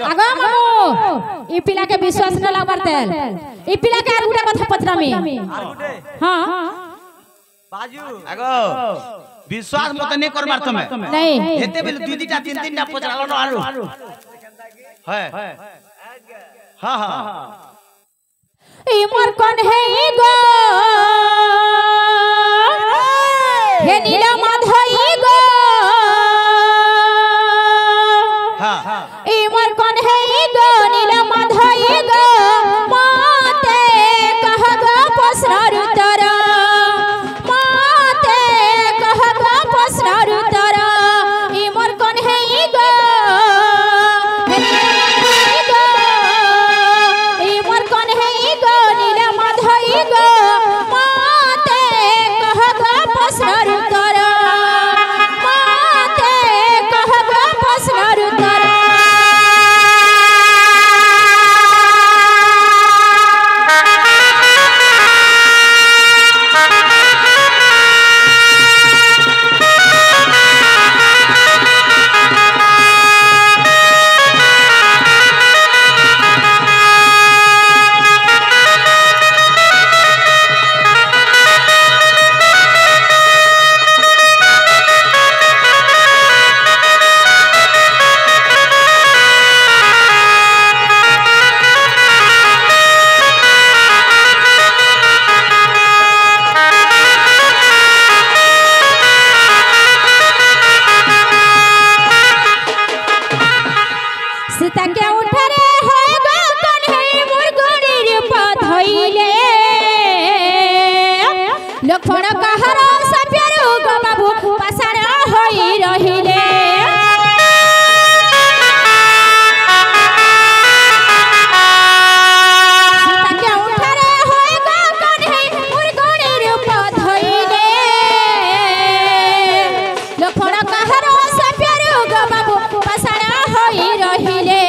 आगो मामू ई पिला के विश्वास न लागबार तेल ई पिला के आर गुटे कथा पचरामी आर गुटे हां बाजू आगो विश्वास मत नहीं करबार तमे नहीं एते बेले दुई दुईटा तीन तीनटा पचरालो न आलू है हां हां ई मोर कोन है गो हे नीला माधई गो हां ई मोर कोन है गो नीला माधई गो माते कह गो पसरार तारा माते कह गो पसरार तारा ई मोर कोन है गो हे नीला माधई गो ई मोर कोन है गो नीला माधई गो माते कह गो पसरार तारा माते कह गो पसरार तारा सीता के उठरे हो गो कन्है मोर गोड़ीर पधइले लक्ष्मण कहर सप्यारो गो बाबू पाषाण होई रहिले सीता के उठरे हो गो कन्है मोर गोड़ीर पधइले लक्ष्मण कहर सप्यारो गो बाबू पाषाण होई रहिले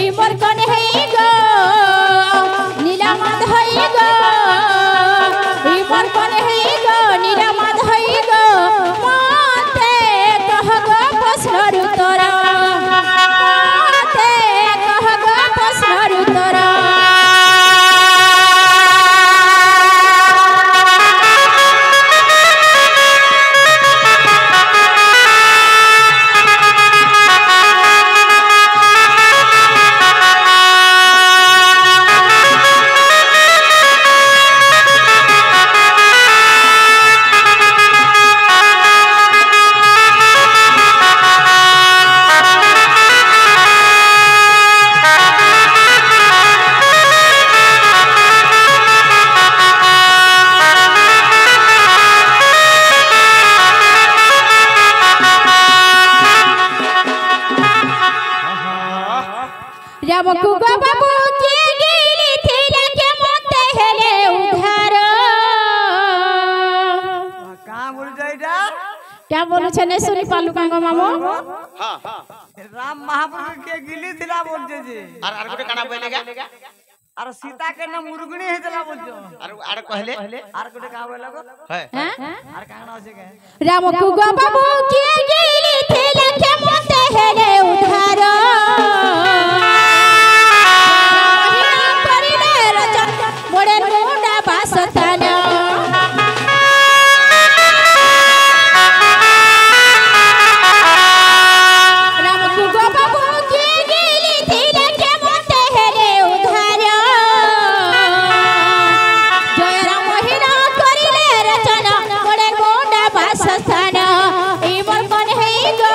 ई मोर कोन है गो नीला माधई गो ई मोर कोन है गो नीला माधई गो माते कह गो पसरार तोरा माते कह गो पसरार तोरा राम को गो बाबू के गिली थिले के मते हेले उधार कहां बोल जाइडा क्या बोलू छे ने सुनी पालू कांगो मामो हां हां राम महापुरुष के गिली थिला बोल जे आर गुटे काना बोलेगा और सीता के ना मुर्गणी हेतला बोल जो आर कहले आर गुटे कहां बोल लगो है आर कहां ना से के राम को गो बाबू के गिली थिले के मते हेले उधार मोड़े मुंडा बासताना राम को गो बाबू के गिली थिले के मते हेले उधार जय राम हिना करिले रचना मोड़े मुंडा बासताना ई मोर कोन है गो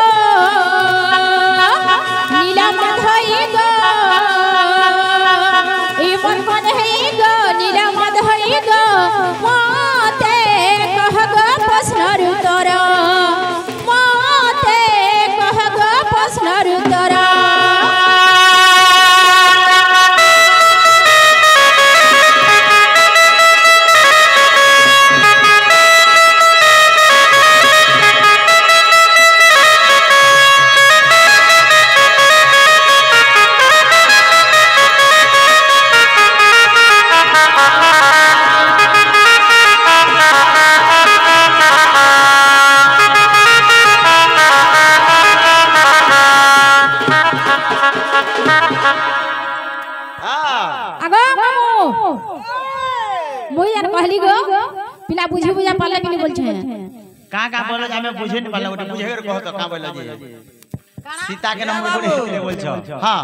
मुई यार कहली गो पिला बुझी बुझा पाला कि नहीं बोल छे का बोल जे हमें बुझे नहीं पाला ओटे बुझे कर कहो तो का बोल जी सीता के नाम मुरगुनी बोल छो हां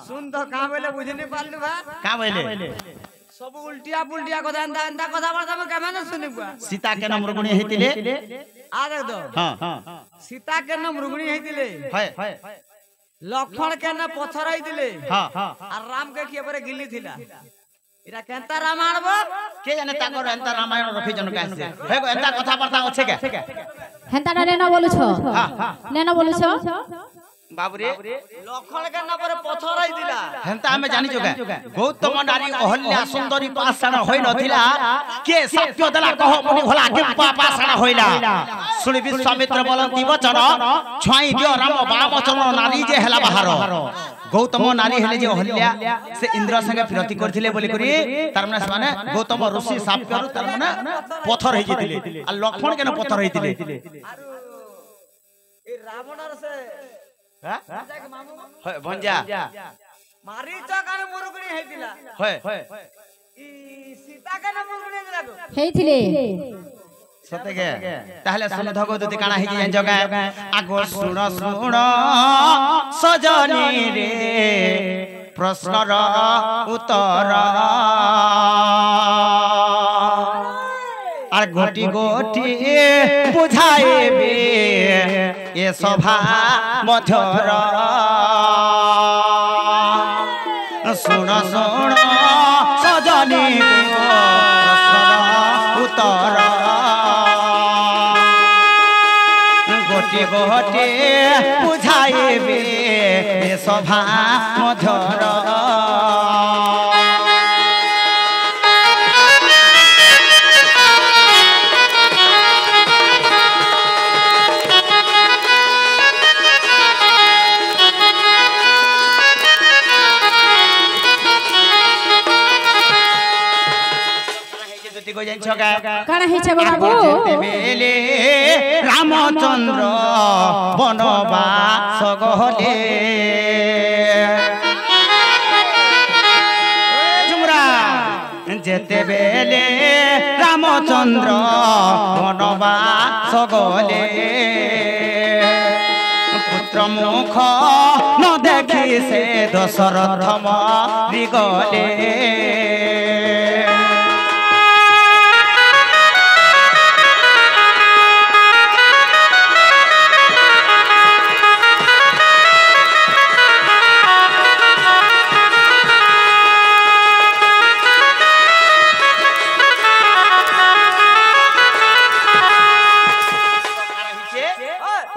सुन तो का बोले बुझे नहीं पाललु बा का बोले सब उल्टिया पुल्टिया कथा एंदा कथा बार्ता में केमे न सुनिबा सीता के नाम मुरगुनी हेतिले आ देख दो हां सीता के नाम मुरगुनी हेतिले है लक्ष्मण के ना पत्थर हेतिले हां और राम के किए परे गिल्ली थिला इरा केंता रामायण बो के जाने ताकर एंता रामायण रखी जन कासे हे एंता कथा वार्ता अछि के हेंता डरे न बोलु छो ने न बोलु छो बाबू रे लक्ष्मण के ना परे पत्थर हेतिला हेंता हमें जानि जोगा गौतम नारी अहल्या सुंदरी पाषाण होई नथिला के सत्य दला कह मुनि भला के पाषाण होइला सुनि विश्वामित्र बोलंती वचन छाई दियो राम बामचरण नारी जे हला बाहर गौतम नारी हेले जे अहल्या से इंद्र संगे फिरती करथिले बोली करी तार माने माने गौतम ऋषि साप्यरु तार माने पत्थर हे जितिले आ लक्ष्मण के न पत्थर हेतिले ए रावणर से हां भंजा मारी चकाने मुरगुनी हेतिला है ई सीता के ना मुरगुनी हेतिला को हेथिले सते के ताहले सुन धगवती काना हे जे जगा आगो सुण सुण सजनी रे प्रश्नर उत्तर আর গোটি গোটি বুঝাইবে এ সভা মধুর শুণ শুণ সজনী উত্তর গোটি গোটি বুঝাইবে এ সভা মধুর काना हे छे बाबू बेले रामचंद्र बनवास गले झुमरा जेते बेले रामचंद्र बनवास गले पुत्र मुख न देखी से दशरथ मरि गले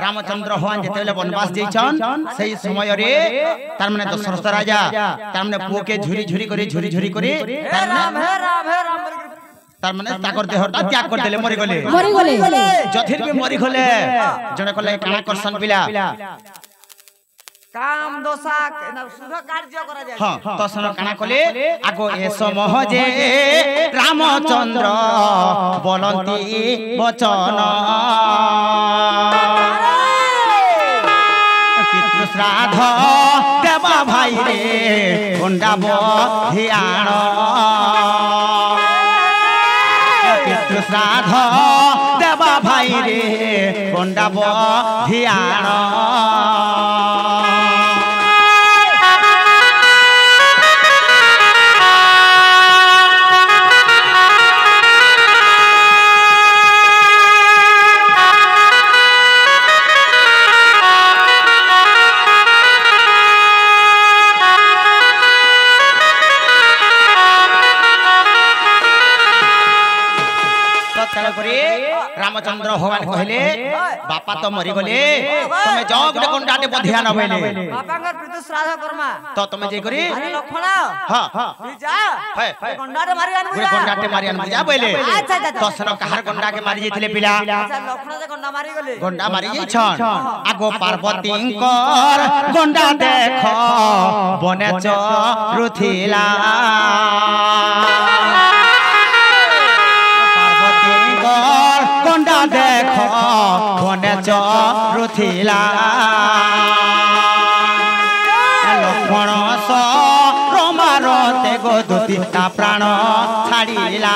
रामचंद्र भगवान जेतेले वनवास जइछन सही समय रे तार माने दशरथ राजा तार माने पुओ के झुरी झुरी करी तार माने ताकर देहटा त्याग कर देले मरि गले जथिर भी मरि गले जने कले काना करसन पिला काम दोषा ना शुभ कार्य करा जाय हां तो सन काना कले आगो ए समह जे रामचंद्र बोलंती वचन पितृ श्राद्ध देवा भाई रे गुंडा बधियाण पितृ श्राद्ध देवा भाई रे गुंडा बधियाण रामचंद्र भगवान कहले बापा तो मरि गले तमे जाओ गटे कोंडाटे बधिया न भइले बापांगर पितृ श्राद्ध कर्मा तो तमे जे करी अरे लक्ष्मण हां हां जा है कोंडाटे मारी आन बुझा कोंडाटे मारी आन बुझा भइले तो सन कहार कोंडा के मारी जेथिले पिला अच्छा लक्ष्मण जे कोंडा मारी गले कोंडा मारी छन आगो पार्वती कर कोंडा देख बने चरुथिला कोंडा देख बने चरुथिला लक्ष्मण रमारते गो ଦୂତି ତା ପ୍ରାଣ ଛାଡ଼ିଲା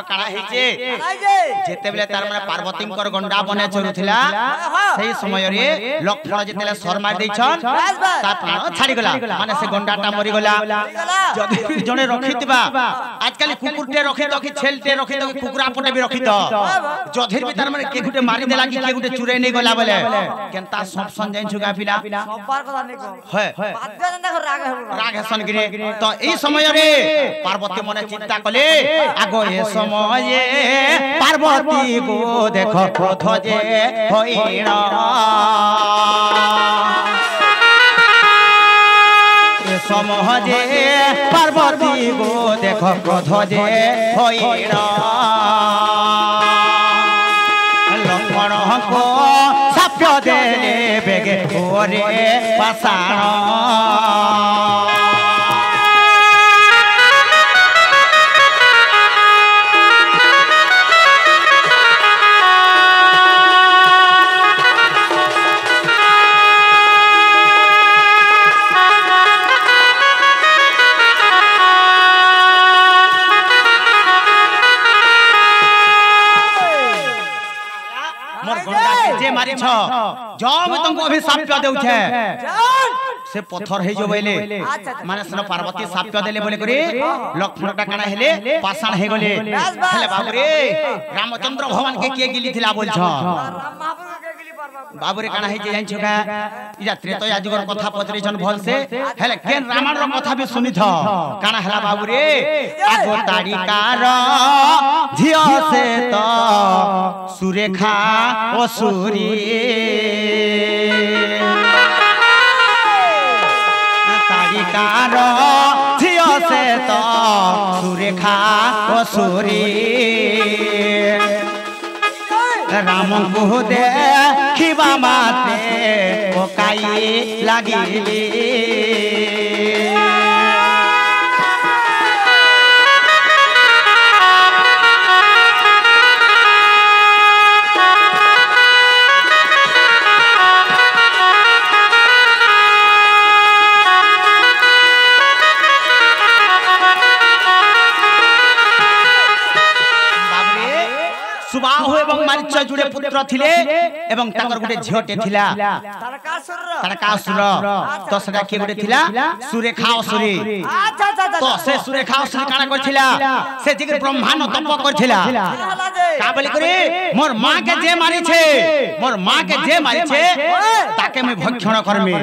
काना हिचे जेते बेले तार माने पार्वती कर गंडा बने चरुथिला सेही समय रे लक्ष्मण जेतेले शर्मा दैछन ता प्राण छाडी गला माने से गंडाटा मरि गला जदि जने रखितबा आजकल कुकुरटे रखि तो कि छेलटे रखि तो कि कुकुरा पटे भी रखि तो जधिर भी तार माने के गुटे मारि देला कि के गुटे चुरे नै गला बोले केनता सब सन जाइन छुगा पिला सब्बार कथा नै को है बाद्य राग हेसन गिरे तो एई समय रे पार्वती मने चिंता कले आगो ए समय पार्वती गो देखो क्रोध जे होइन ए समय जे पार्वती गो देखो क्रोध जे होइन लक्ष्मण को साप्य देले बेगे ओरे पाषाण जे मारी छ जो मैं तुमको अभी साप्य देउ छे से पत्थर हे जो बेले माने सन पार्वती साप्य देले बोले करे लक्ष्मणटा काना हेले पाषाण हे गले हेले बाबू रे रामचंद्र भगवान के गिली थिला बोल छ बाबू रे काना हे जे जान छका इजा त्रेतया युगर कथा पत्रि छन भल से हेले केन रामायण रो कथा भी सुनि थ काना हला बाबू रे आगो ताड़िकार झियो से तो सुरेखा असुरी ताड़िकार झियो से तो सुरेखा असुरी राम को देखिबा माते ओकाई लागिली सुबाहु एवं मारीच जुड़े पुत्र थिले एवं ताकर गुटे झियोटे थिला तारकासुर तो सेटा के गुटे थिला सुरेखा असुरी तो से सुरेखा असुरी काना करथिला से जिके ब्रह्मांड तप करथिला का बोली करे मोर मां के जे मारी छे मोर मां के जे मारी छे ताके मैं भक्षण करमी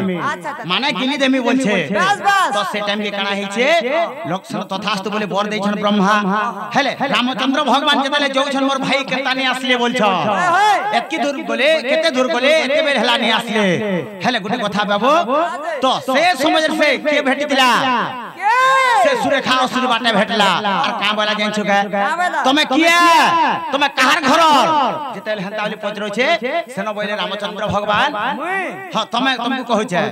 माने गिली देमी बोल छे तो से टाइम के काना ही छे लक्ष्मण तथास्तु बोले बर दैछन ब्रह्मा हेले रामचंद्र भगवान जेतले जोछन मोर भाई केतानी आसले बोल छ एतकी दूर बोले केते दूर बोले एते बेर हला नहीं आसले हेले गुटे कथा बाबू तो से समझ से के भेटितिला से सुरेखा असुर बाटे भेटला और का बोला जान छुका तमे किया तमे कहार घर जेतेल हंतावली पजरो छे सेनो बोले रामचंद्र भगवान हां तमे तुमको कहू छे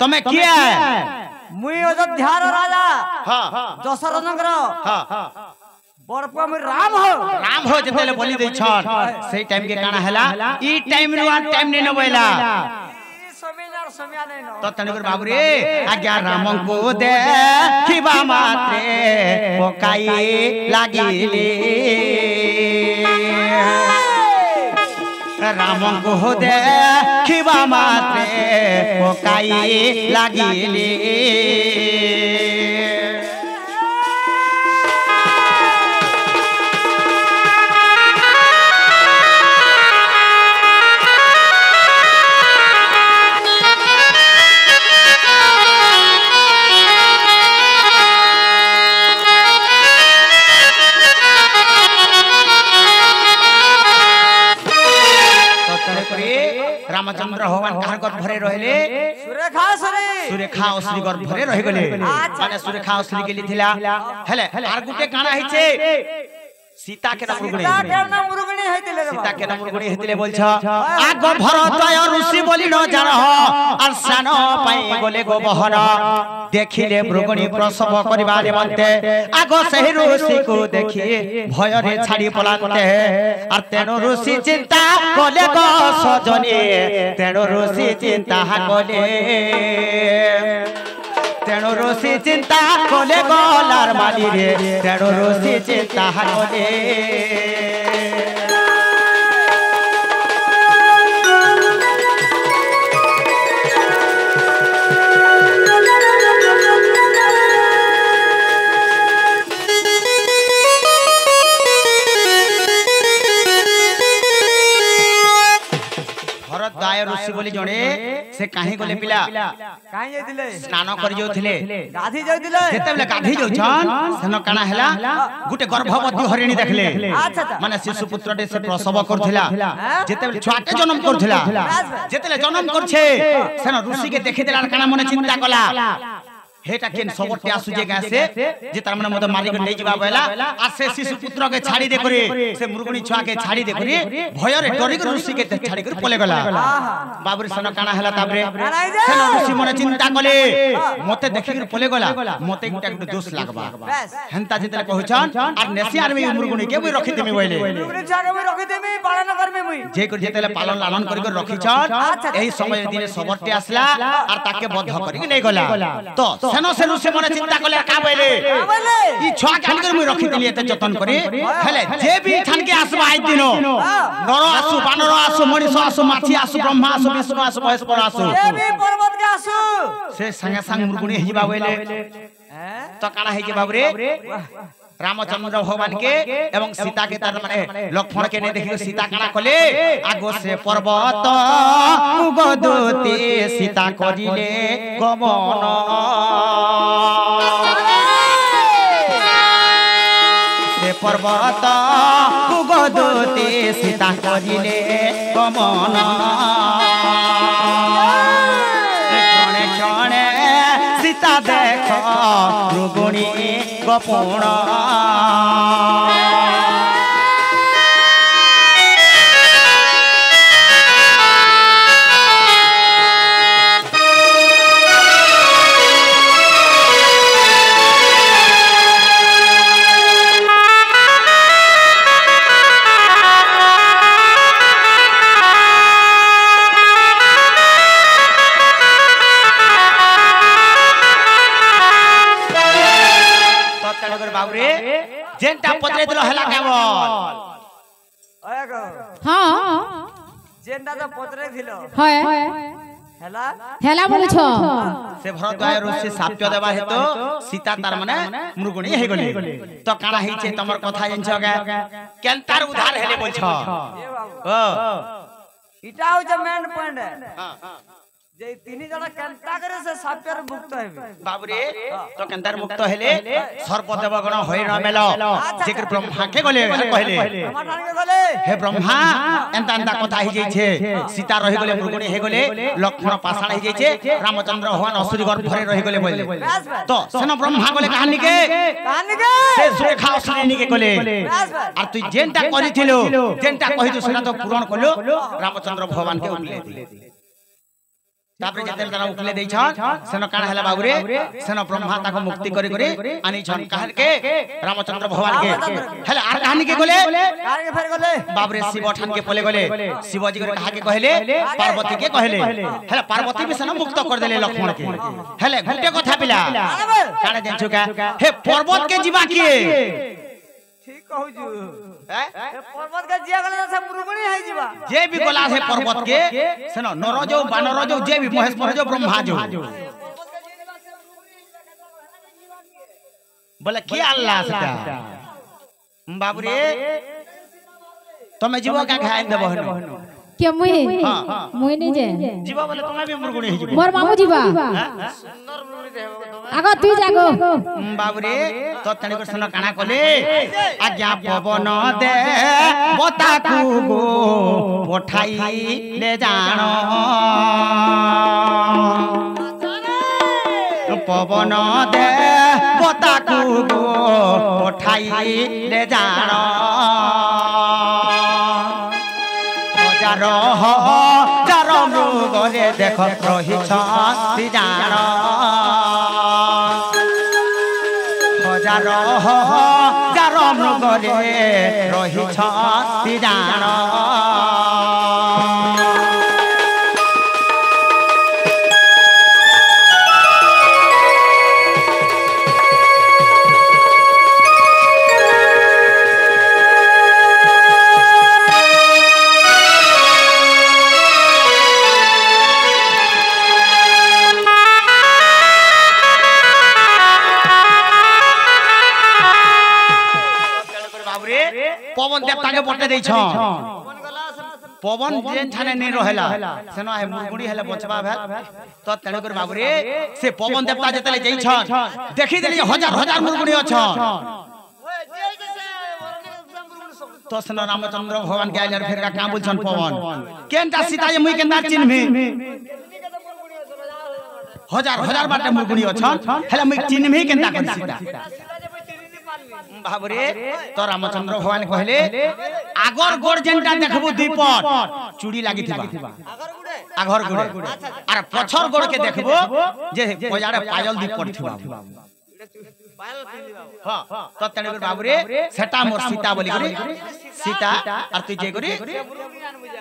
तमे किया मुई अयोध्यार राजा हां दशरथ नगर हां बड़पुआ में राम हो जेतेले बोली दै छन सेही टाइम के काना हला ई टाइम रुआ टाइम नै न बोला तो तनिकर बाबू रे आज्ञा राम को देखिबा मात्रे ओकाई लागिले राम को देखिबा मात्रे ओकाई लागिले रामचंद्र भगवान कहार गर्भरे रहले सुरेखा असुरी गर्भरे रहि गले माने सुरेखा असुरी गेली थिला हेले आर गुटे काना हिचे सीता के नाम मुरुगणी सीता के नाम मुरुगणी हइतिले रे सीता के नाम मुरुगणी हेतिले बोलछ आग भरत ऋषि बोली न जान और सान पाई गले गो बहर देखिले मुरुगणी प्रसव करिबा निमंते आग सही ऋषि को देखि भय रे छाड़ी पलाते और तेनो ऋषि चिंता गले गो सजनी तेनो ऋषि चिंता गले तेणु ऋषि चिंता कले गलार माली रे तेणु ऋषि चिंता कले भरत ऋषि बोली जणे से काहे गले पिला काहे जइतिले स्नान करि जोथिले गाधी जइतिले जेतेबेले गाधी जोछन सेन काना हेला गुटे गर्भवती हरिणी देखले अच्छा माने शिशु पुत्रटे से प्रसव करथिला जेतेबेले छुआटे जन्म करथिला जेतेले जन्म करछे सेन ऋषि के देखि देला काना मने चिंता कला हेटा केन सबटे आसु जे गासे जे तार माने मते मारी के नै जिबा बेला आ से शिशु पुत्र के छाड़ी दे करे से मुरुगणी छुआ के छाड़ी दे करे भय रे डरी के ऋषि के छाड़ी कर पले गला बाबुरी सन काना हला ताबरे सेन ऋषि मने चिंता कले मते देखि के पले गला मते गुटा गुटे दोष लागबा हेंता जेते कहछन आ नेसियार में मुरुगणी के भी रखि देमी बोले मुरुगणी छाके भी रखि देमी पालन करमे मुई जे कर जेते पालन लालन करि के रखिछन एही समय दिने सबटे आसला और ताके बद्ध करि के नै गला तो सेनो से ऋषि मने चिंता कले का बोले ई छुआ खान कर मुई रखि दिली एते जतन करी हेले जे भी ठान के आसबा आई दिनो नर आसु बानर आसु मनीष आसु माछी आसु ब्रह्मा आसु विष्णु आसु महेश्वर आसु ए भी पर्वत के आसु से संगे संग मुरुगणी हिबा बोले तो काना है के बाबरे रामचंद्र भगवान के एवं सीता के तार माने लक्ष्मण के ने देखि सीता काना कले आगो से पर्वत उगदुती सीता करिले गमन से पर्वत उगदुती सीता करिले गमन क्षणे क्षणे सीता देख मुरुगणी गोपण बाबरे जेंटा पत्रे दिलो हला केवल ओएगो हां जेंटा तो पत्रे दिलो হয় हेला হেলা বলছো से भरत ऋषि साप्य देबा हेतो सीता तार माने मुरुगणी हे गले तो काना हे छे तमर कथा जंछ गा केनतार उधार हेले बोलछो ए बाबू ओ इटा हो जे मेन पॉइंट हां जे तीन जना केनता करे से साप्यर मुक्त हेबे बाबूरे तो केनतार मुक्त हेले सर्प देवगण होय न मेलो जेकर ब्रह्मा के गले कहले समाधान के गले हे ब्रह्मा एंता एंता कथा ही जाई छे सीता रहि गले मुरुगणी हे गले लक्ष्मण पाषाण ही जाई छे रामचंद्र भगवान असुरी गर्भरे रहि गले बोले तो सेन ब्रह्मा गले कहानी के से सुरेखा असुरी के गले और तू जेंटा करिथिलो जेंटा कहितो सेना तो पूर्ण कलो रामचंद्र भगवान के उठले दी तापरे जेतेल जना उठले देइ छन सेन काना हला बाबूरे सेन ब्रह्मा ताको मुक्ति करी करी आनी छन कहल के रामचंद्र भगवान के हला आर कहानी के गले कार के फेर गले बाबूरे शिव ठान के पले गले शिवजी के कहा के कहले पार्वती के कहले हला पार्वती भी सेन मुक्त कर देले लक्ष्मण के हले गुटे कथा पिला काना जंछु का हे पर्वत के जीवा के ठीक कहू जू पर्वत के जिया गले से मुरुगणी है जीवा जे भी गला है पर्वत के सेन नर जो बानर जो जे भी महेश्वर जो ब्रह्मा जो बोले के अल्लाह सीता बाबूरे तमे जीवा का खाए देबो हनो के मुई मुई नहीं जे जीवा बोले तमे भी मुरुगणी हिजबो मोर मामू जीवा सुंदर मुरुगणी देबो तमे आगो तू जागो बाबूरे तो तने को सुन काना कोले आज्ञा पवन दे बता को गो पठाई ले जानो पवन दे बताकू गो पठाई ले जान हजार हजार मृगरे देख रही जान हजार हजार मृगरे रही जान पवन देवता के पटे दै छ पवन जेन थाने नहीं रहेला सेनो है मुगुड़ी हेले बचबा भे तो तणे कर बाबू रे से पवन देवता जतले जई छ देखि देली हजार हजार मुगुड़ी अछ तो सेनो रामचंद्र भगवान के आइलर फेर का बोल छन पवन केनटा सीता जे मुई केना चिन्हबे हजार हजार बाटे मुगुड़ी अछ हेले मुई चिन्हबे केनटा कर सीता बाबरे तो रामचंद्र भगवान कहले आगर गोड़ जेनटा देखबो दीपट चूड़ी लागि थिबा आगर गोड़ आर पछर गोड़ के देखबो जे बजारे पायल दीपट थिबा हां तो तने बाबरे सेटा मोर सीता बोली करे सीता आर तू जे करे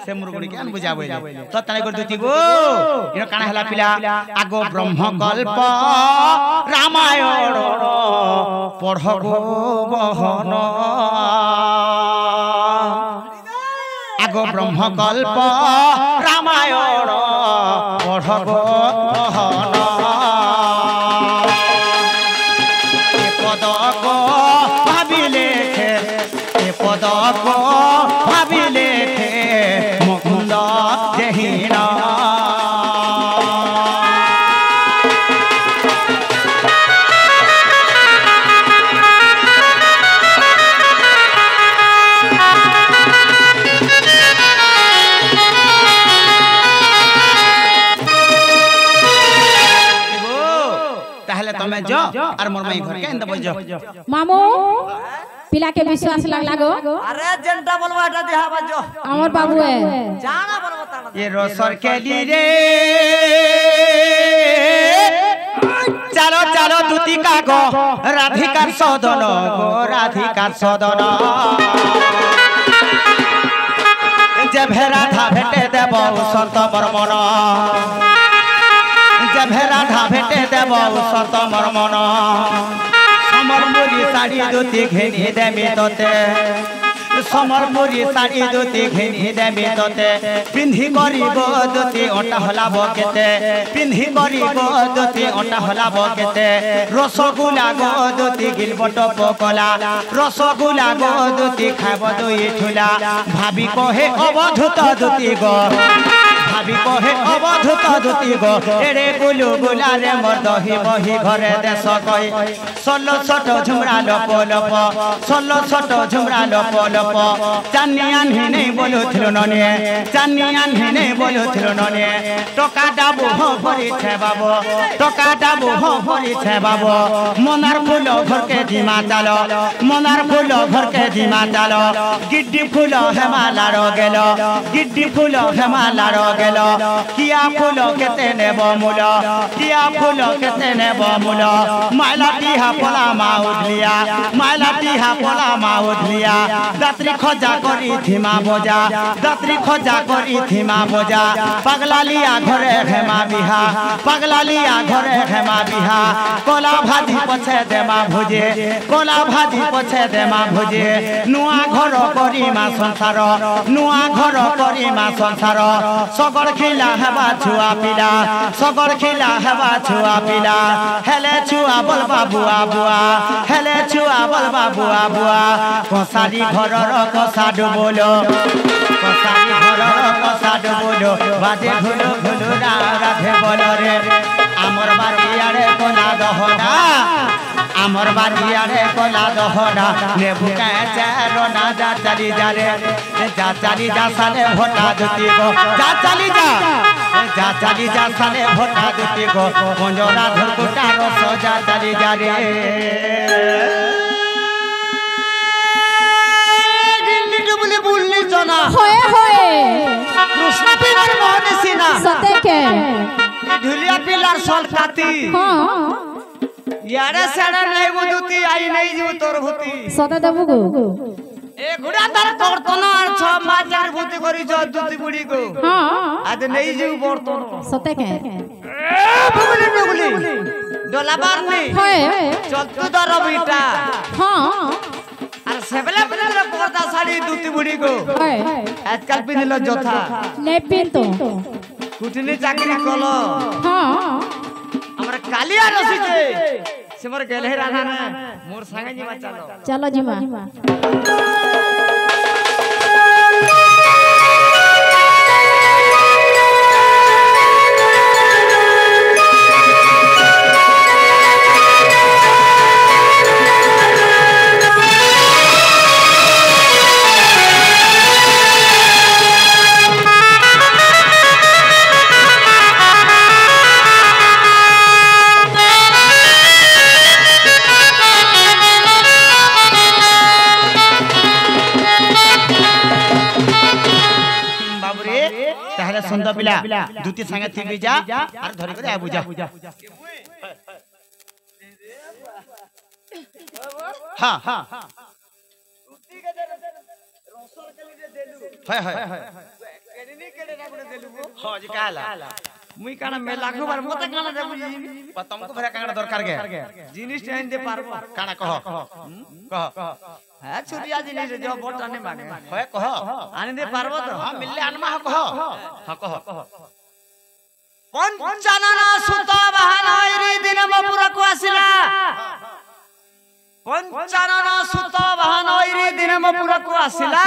से मुरगुड़ी के अन बुझाबे तो तने कर दुती गो इनो काना हला पिला आगो ब्रह्म कल्प रामायण पढ़गो बहन आगो ब्रह्म कल्प रामायण पढ़गो बहन पद को भाविले पद को भाविले मुकुंद जहीना तमे जो और मोर माई घर के अंदर बज मामू पिला के विश्वास लागो अरे जनता बोलवा हटा देहा बजो हमर बाबू है जाना बोलवा ताना ये रोसर के लिए रे चलो चलो दूतिका गो राधिकार सदन गो राधिकार सदन जब राधा भेटे देव संत बर्मन जब राधा भेटे देव सत मर्मन समरपुरी साड़ी धोती घेनी देमी तोते समरपुरी साड़ी धोती घेनी देमी तोते पिंधी गरीब धोती ओटा हला बकेते पिंधी गरीब धोती ओटा हला बकेते रसगुल्ला गो धोती गिलबट पकला रसगुल्ला गो धोती खाब दुई ठुला भाभी कहे अवधूत धोती गो भाभी कहे अवधूत धोती गो एरे गुलु गुला रे मोर दही बही घरे देश कई 16 छोट झुमरा लप लप 16 छोट झुमरा लप लप चानियान ही नहीं बोलुथिलो नने चानियान ही नहीं बोलुथिलो नने टका डाबो हो भरी छे बाबू टका डाबो हो भरी छे बाबू मनार फूल घर के जिमा चालो मनार फूल घर के जिमा चालो गिड्डी फूल हेमाला रो गेलो गिड्डी फूल हेमाला रो गेलो किया फूल केते नेब मूल किया फूल केते नेब मूल माइलाटी हा पोला मा उठलिया माइलाटी हा पोला मा उठलिया दात्री खजा करी थीमा बजा दात्री खजा करी थीमा बजा पगला लिया घरे हेमा बिहा पगला लिया घरे हेमा बिहा कोला भाजी पछे देमा भुजे कोला भाजी पछे देमा भुजे नुआ घर करी मा संसार नुआ घर करी मा संसार सगर खिला हेबा छुआ पिला सगर खिला हेबा छुआ पिला हेले छुआ बोलबा बुआ बुआ हेले छुआ बोलबा बुआ बुआ कसारी घरर कसाडु बोलो कसारी घरर कसाडु बोलो बाजे घुलु घुलु राधे बोलो रे आमर बारियारे कोना दहना আমার বাড়ি আরে গলা দহরা নেবু চারো না যা চালি যা রে যা চালি যা সালে ভোটা দিতে গো যা চালি যা চালি যা সালে ভোটা দিতে গো মঞ্জরা ধরকুটা রস যা চালি যা রে বুললি জনা হয়ে হয়ে কৃষ্ণ পিলার মোহনে সিনা সতে কে ঢুলিয়া পিলার সলকাতি হ্যাঁ ইয়ারে সেড়ে নাই বুদুতি আই নাই যু তোর ভূতি সতে দেবু গো এ গুড়া তার বর্তন আর ছ মাজার ভূতি করি য দুতি বুড়ি গো হ্যাঁ আজ নেই যু বর্তন সতে কে বুবলি ডলা বারনি হয়ে চলতু দর বিটা হ্যাঁ আর সেবেলা বেলা পর্দা শাড়ি দুতি বুড়ি গো হয়ে আজকাল পিনিল যথা নেপিন তো কুটিনি চাকরি কল হ্যাঁ আমরা কালিয়া রসিছে সে মোর গেলে রাধা না মোর সঙ্গে নিবা চলো চলো জিমা তাহলে সুন্দর পিলা দুটি সঙ্গে থিবি যা আর ধরি করে আবু যা হ্যাঁ হ্যাঁ হয় হয় হ্যাঁ জি কালা মুই কানা মেলা খবর মতে কানা দেবু তমকো ফেরা কানা দরকার গে জিনিস টাইম দে পারবো কানা কহ কহ হ্যাঁ ছুরিয়া জিনিস যে বট আনে মাগে হয় কহ আনি দে পারবো তো হ্যাঁ মিললে আনমা কহ হ্যাঁ কহ পঞ্চানন সুত বাহান হইরি দিন মপুরা কো আসিলা পঞ্চানন সুত বাহান হইরি দিন মপুরা কো আসিলা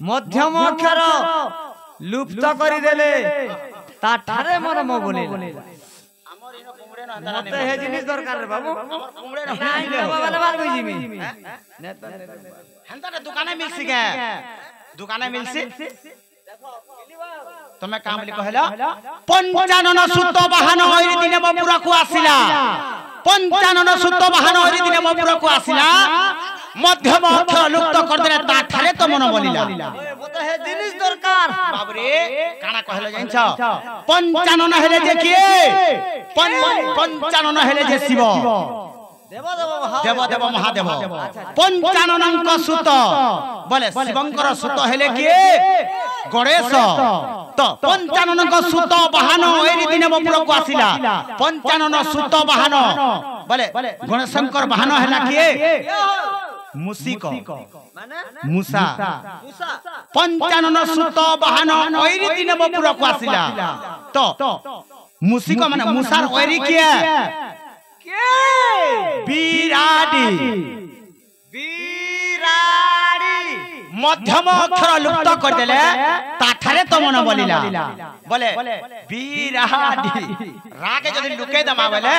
মধ্যম অক্ষর লুপ্ত করি দেলে তা ঠারে মরম বলে মতে হে জিনিস দরকার রে বাবু আমার কুমড়ে না নাই বাবা বলে বার কই জিমি হেনতা দোকানে মিলছি গে দোকানে মিলছি তুমি কাম বলি কহিলা পঞ্চানন সুত বাহান হইরি দিনে মপুরা কো আসিলা পঞ্চানন সুত বাহান হইরি দিনে মপুরা কো আসিলা মধ্যম অক্ষর লুপ্ত করদেলে তা ঠারে তো মন বলিলা মতে হে জিনিস দরকার বাবরে কানা কহিলা জানছ পঞ্চানন হেলে যে কি পঞ্চানন হেলে যে শিব দেব দেব মহাদেব পঞ্চাননঙ্ক সুত বলে শিবঙ্কর সুত হেলে কি গণেশ তো পঞ্চাননঙ্ক সুত বাহন এরি দিনে মপুরকু আসিলা পঞ্চানন সুত বাহন বলে গণেশঙ্কর বাহন হেলা কি মুসিক মানে মুসা পঞ্চানন সুত বাহন এরি দিনে মপুরকু আসিলা তো মুসিক মানে মুসার ওইরি কি বিরাডি বিরাডি মধ্যম অক্ষর লুপ্ত করে দেলে তাঠারে তো মন বলিলা বলে বিরাডি রাগে যদি লুকাই দমা বলে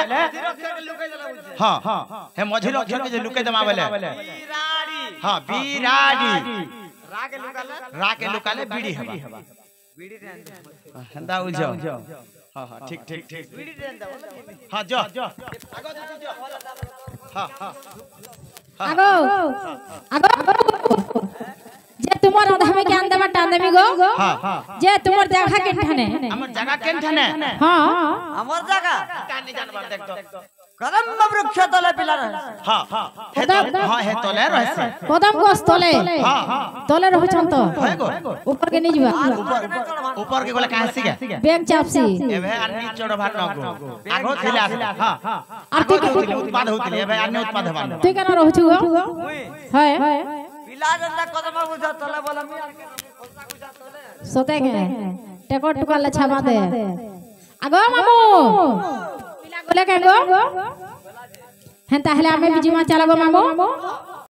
হ্যাঁ হে মঝির অক্ষর যদি লুকাই দমা বলে বিরাডি হ্যাঁ বিরাডি রাগে লুকালে বিড়ি হবা বিড়ি হেন্দা উজো হ্যাঁ হ্যাঁ ঠিক ঠিক ঠিক হ্যাঁ যা হ্যাঁ হ্যাঁ আগো আগো যে তোমার আধামে জ্ঞান দেবা টান দেবি গো হ্যাঁ হ্যাঁ যে তোমার জায়গা কেনখানে আমার জায়গা কেনখানে হ্যাঁ আমার জায়গা কানে জানবার দেখ তো কদম বৃক্ষ তলে পিলার হ্যাঁ হ্যাঁ হ্যাঁ হে তলে রহছে কদম গছ তলে হ্যাঁ হ্যাঁ তলে রহছন তো হয় গো উপর কে নিয়ে যাবা ऊपर के बोले कहां से गया ব্যাগ চাপছি एबे अन्नी चोड़ भात न गो आगो थिले आसला हां আর তুই उत्पाद होतिले एबे अन्नी उत्पाद हबान তুই কেন রহছু গো হয় পিলার না কদম বুঝা তলে বলে মি আর বুঝা তলে সতে কে টেকট টুকালে ছাবা দে আগো মামু পিলা গলে কে গো হেন তাহলে আমি বিজিমা চালাবো মামু